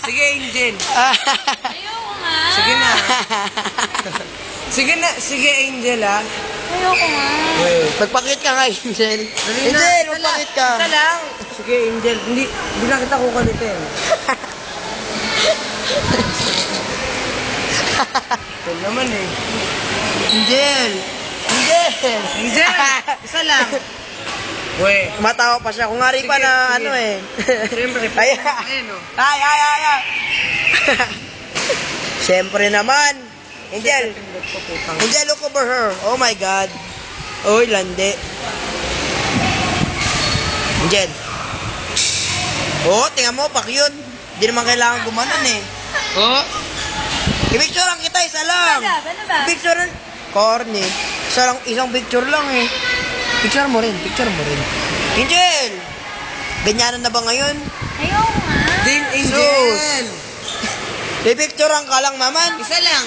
Sige, Angel. Ayoko nga. Sige na. Sige na. Sige, Angel, ha? Ayoko nga. Magpakit ka nga, Angel. Dali na. Angel, Isa magpakit ka. Isa lang. Sige, Angel. Hindi na kita kukulitin. Ito naman eh. Angel! Angel! Angel! Isa lang. We. Matawa pa siya. Kung ngari pa Sige, na sige. ano eh. Siyempre, Ay, ayun o. ay. Siyempre naman. Angel. Angel, look over her. Oh my God. Oy, landi. Angel. Oh, tingnan mo, pakyun. Hindi naman kailangan gumanon eh. Oh. I-picturean kita, isa lang. Ano ba? Picturean. Corny. Isang picture lang eh. Picture mo rin. Angel! Ganyanan na ba ngayon? Ayoko nga. Din, Angel. I-picturean ka lang naman. Isa lang.